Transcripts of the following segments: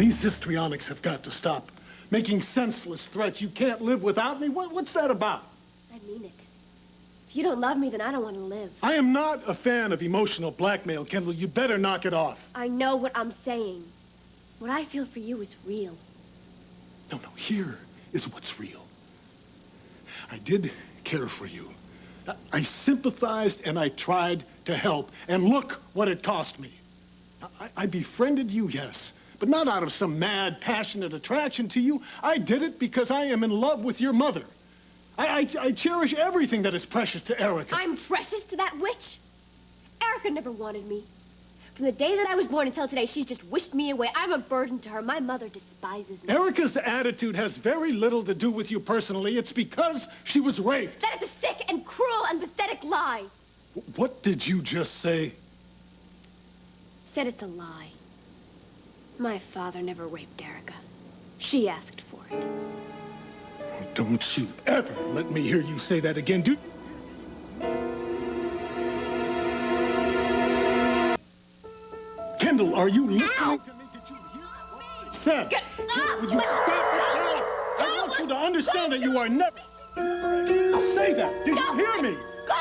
these histrionics have got to stop. Making senseless threats. You can't live without me? What's that about? I mean it. If you don't love me, then I don't want to live. I am not a fan of emotional blackmail, Kendall. You better knock it off. I know what I'm saying. What I feel for you is real. No, here is what's real. I did care for you. I sympathized and I tried to help. And look what it cost me. I befriended you, yes, but not out of some mad, passionate attraction to you. I did it because I am in love with your mother. I cherish everything that is precious to Erica. I'm precious to that witch? Erica never wanted me. From the day that I was born until today, she's just wished me away. I'm a burden to her. My mother despises me. Erica's attitude has very little to do with you personally. It's because she was raped. That is a sick and cruel and pathetic lie. What did you just say? Said it's a lie. My father never raped Erica. She asked for it. Don't you ever let me hear you say that again, dude. Kendall, are you listening to me? Did you hear what I said? Would you stop it now? I want you to understand that you are never... Say that. Did you hear me?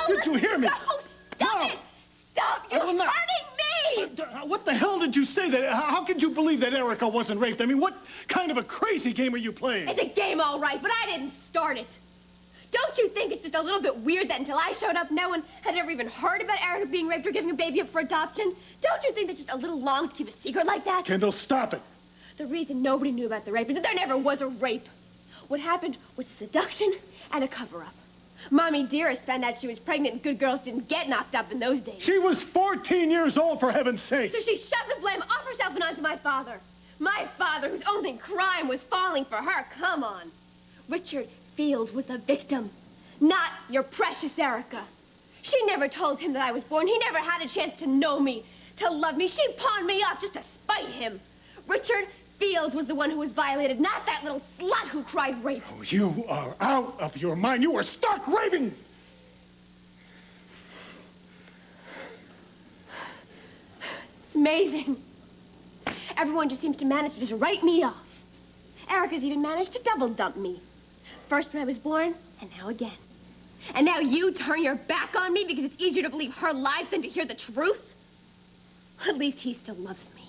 Did you hear me? No, stop it! Stop! You're hurting me! What the hell did you say? That? How could you believe that Erica wasn't raped? I mean, what kind of a crazy game are you playing? It's a game, all right, but I didn't start it. Don't you think it's just a little bit weird that until I showed up, no one had ever even heard about Erica being raped or giving a baby up for adoption? Don't you think that's just a little long to keep a secret like that? Kendall, stop it. The reason nobody knew about the rape is that there never was a rape. What happened was seduction and a cover-up. Mommy Dearest found out she was pregnant and good girls didn't get knocked up in those days. She was 14 years old, for heaven's sake. So she shoved the blame off herself and onto my father. My father, whose only crime was falling for her. Come on. Richard Fields was the victim, not your precious Erica. She never told him that I was born. He never had a chance to know me, to love me. She pawned me off just to spite him. Richard Fields was the one who was violated, not that little slut who cried rape. Oh, you are out of your mind. You are stark raving. It's amazing. Everyone just seems to manage to just write me off. Erica's even managed to double dump me. First when I was born, and now again. And now you turn your back on me because it's easier to believe her lies than to hear the truth? At least he still loves me.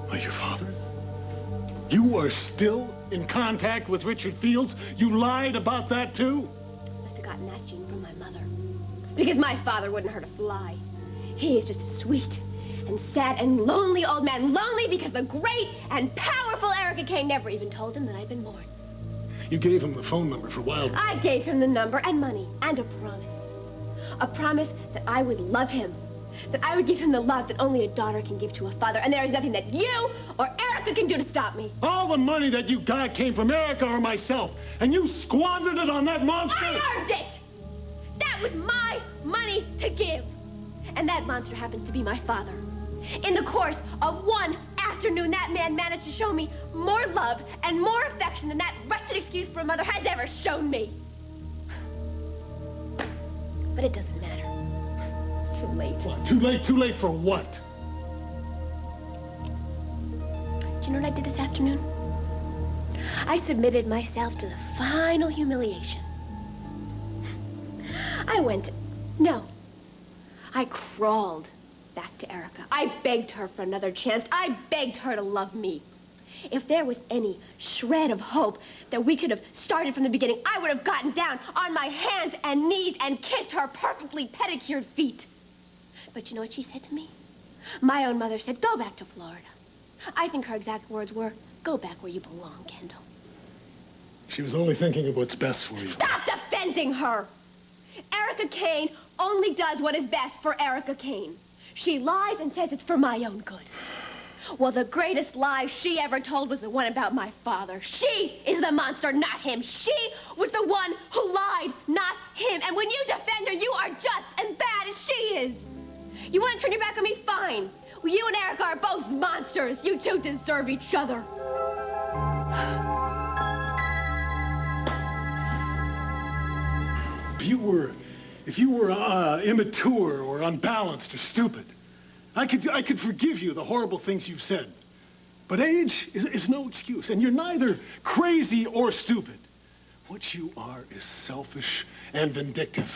By your father? You are still in contact with Richard Fields? You lied about that, too? Must have gotten that gene from my mother. Because my father wouldn't hurt a fly. He is just a sweet and sad and lonely old man. Lonely because the great and powerful Erica Kane never even told him that I'd been born. You gave him the phone number for Wild. I gave him the number and money and a promise. A promise that I would love him. That I would give him the love that only a daughter can give to a father. And there is nothing that you or Erica can do to stop me. All the money that you got came from Erica or myself. And you squandered it on that monster. I earned it! That was my money to give. And that monster happens to be my father. In the course of one afternoon, that man managed to show me more love and more affection than that wretched excuse for a mother has ever shown me. But it doesn't matter. It's too late. What? Too late? Too late for what? Do you know what I did this afternoon? I submitted myself to the final humiliation. I crawled back to Erica. I begged her for another chance. I begged her to love me. If there was any shred of hope that we could have started from the beginning, I would have gotten down on my hands and knees and kissed her perfectly pedicured feet. But you know what she said to me? My own mother said, go back to Florida. I think her exact words were, go back where you belong, Kendall. She was only thinking of what's best for you. Stop defending her! Erica Kane only does what is best for Erica Kane. She lies and says it's for my own good. Well, the greatest lie she ever told was the one about my father. She is the monster, not him. She was the one who lied, not him. And when you defend her, you are just as bad as she is. You want to turn your back on me? Fine. Well, you and Erica are both monsters. You two deserve each other. If you were immature or unbalanced or stupid, I could forgive you the horrible things you've said. But age is no excuse, and you're neither crazy or stupid. What you are is selfish and vindictive.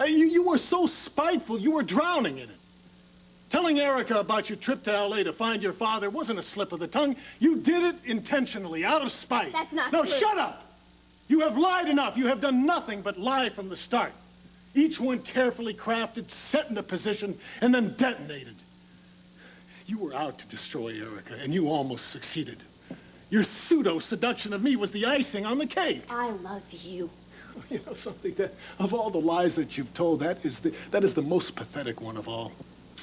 You were so spiteful, you were drowning in it. Telling Erica about your trip to L.A. to find your father wasn't a slip of the tongue. You did it intentionally, out of spite. That's not true. true. No, shut up! You have lied enough. You have done nothing but lie from the start. Each one carefully crafted, set in a position, and then detonated. You were out to destroy Erica, and you almost succeeded. Your pseudo-seduction of me was the icing on the cake. I love you. You know something, that of all the lies that you've told, that is the most pathetic one of all.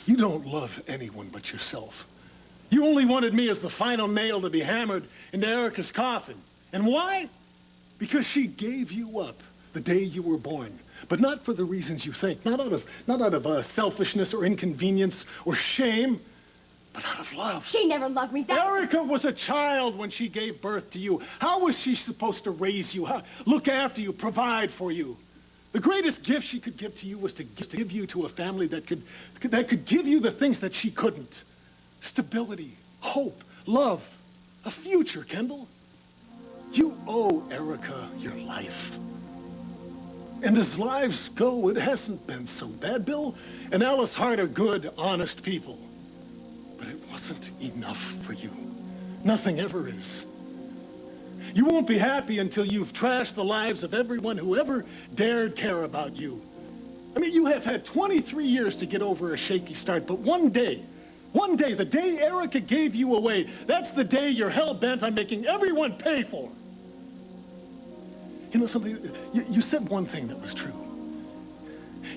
You don't love anyone but yourself. You only wanted me as the final nail to be hammered into Erica's coffin. And why? Because she gave you up the day you were born. But not for the reasons you think. Not out of selfishness or inconvenience or shame, but out of love. She never loved me. Erica was a child when she gave birth to you. How was she supposed to raise you, look after you, provide for you? The greatest gift she could give to you was to give you to a family that could give you the things that she couldn't. Stability, hope, love, a future, Kendall. You owe Erica your life. And as lives go, it hasn't been so bad. Bill and Alice Hart are good, honest people. But it wasn't enough for you. Nothing ever is. You won't be happy until you've trashed the lives of everyone who ever dared care about you. I mean, you have had 23 years to get over a shaky start, but one day, the day Erica gave you away, that's the day you're hell-bent on making everyone pay for. You know something? You said one thing that was true.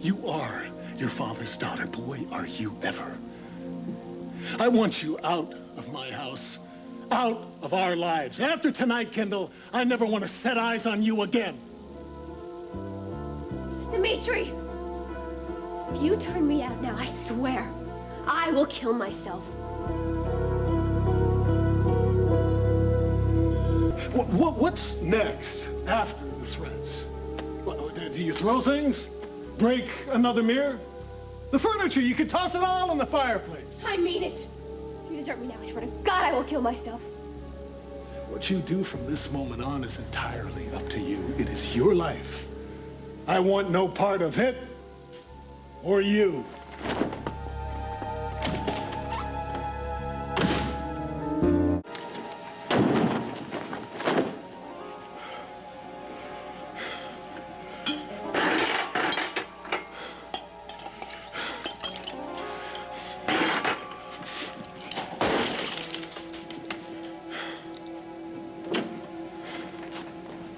You are your father's daughter. Boy, are you ever. I want you out of my house, out of our lives. After tonight, Kendall, I never want to set eyes on you again. Dimitri! If you turn me out now, I swear, I will kill myself. What's next after the threats? Do you throw things? Break another mirror? The furniture, you could toss it all in the fireplace. I mean it. If you desert me now, I swear to God, I will kill myself. What you do from this moment on is entirely up to you. It is your life. I want no part of it or you.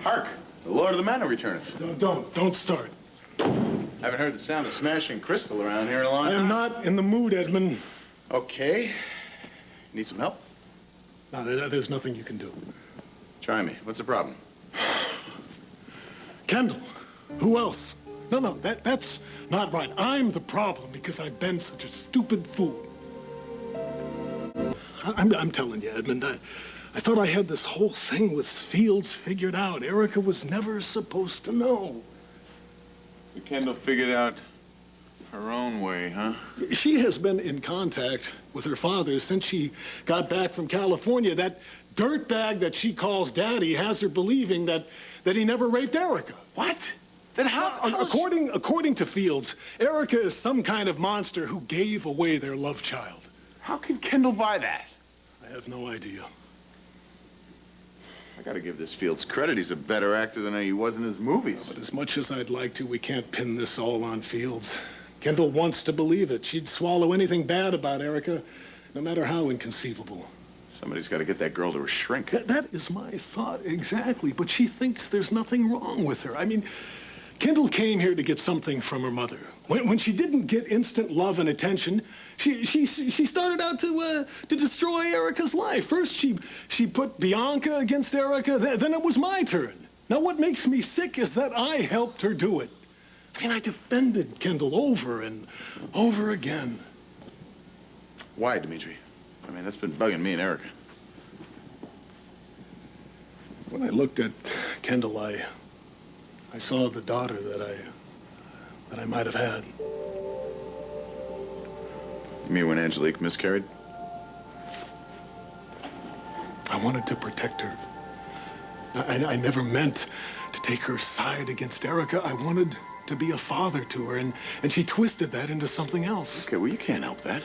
Hark! The Lord of the Manor returneth. Don't start. Haven't heard the sound of smashing crystal around here in a long I time. am not in the mood, Edmund. Okay. Need some help? No, there's nothing you can do. Try me. What's the problem? Kendall. Who else? No, that's not right. I'm the problem because I've been such a stupid fool. I'm telling you, Edmund, I thought I had this whole thing with Fields figured out. Erica was never supposed to know. Kendall figured out her own way, huh? She has been in contact with her father since she got back from California. That dirtbag that she calls Daddy has her believing that he never raped Erica. What? Then how? According to Fields, Erica is some kind of monster who gave away their love child. How can Kendall buy that? I have no idea. I gotta give this Fields credit. He's a better actor than he was in his movies. But as much as I'd like to, we can't pin this all on Fields. Kendall wants to believe it. She'd swallow anything bad about Erica, no matter how inconceivable. Somebody's got to get that girl to a shrink. That is my thought, exactly. But she thinks there's nothing wrong with her. I mean, Kendall came here to get something from her mother. When she didn't get instant love and attention, she started out to destroy Erica's life. First, she put Bianca against Erica. Then it was my turn. Now, what makes me sick is that I helped her do it. I mean, I defended Kendall over and over again. Why, Dimitri? I mean, that's been bugging me and Erica. When I looked at Kendall, I saw the daughter that I might have had. You mean when Angelique miscarried? I wanted to protect her. I never meant to take her side against Erica. I wanted to be a father to her, and she twisted that into something else. Okay, well, you can't help that.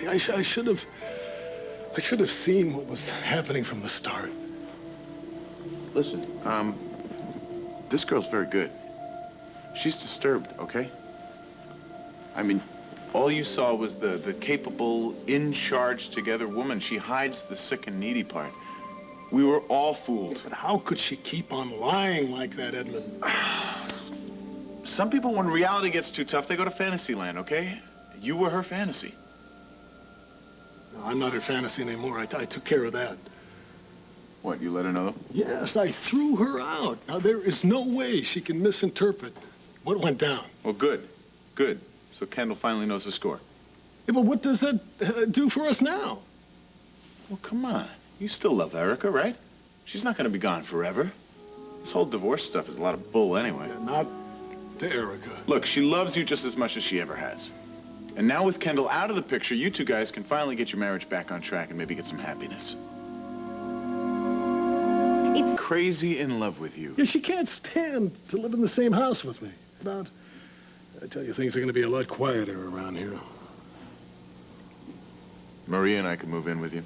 I should have seen what was happening from the start. Listen, this girl's very good. She's disturbed, okay? I mean, all you saw was the capable, in-charge-together woman. She hides the sick and needy part. We were all fooled. But how could she keep on lying like that, Edmund? Some people, when reality gets too tough, they go to fantasy land, okay? You were her fantasy. No, I'm not her fantasy anymore. I took care of that. What, you let her know? Yes, I threw her out. Now, there is no way she can misinterpret what went down. Well, good. Good. So Kendall finally knows the score. Yeah, but what does that do for us now? Well, come on. You still love Erica, right? She's not going to be gone forever. This whole divorce stuff is a lot of bull anyway. Yeah, not to Erica. Look, she loves you just as much as she ever has. And now with Kendall out of the picture, you two guys can finally get your marriage back on track and maybe get some happiness. It's Crazy in love with you. Yeah, she can't stand to live in the same house with me. But I tell you, things are going to be a lot quieter around here. Maria and I could move in with you.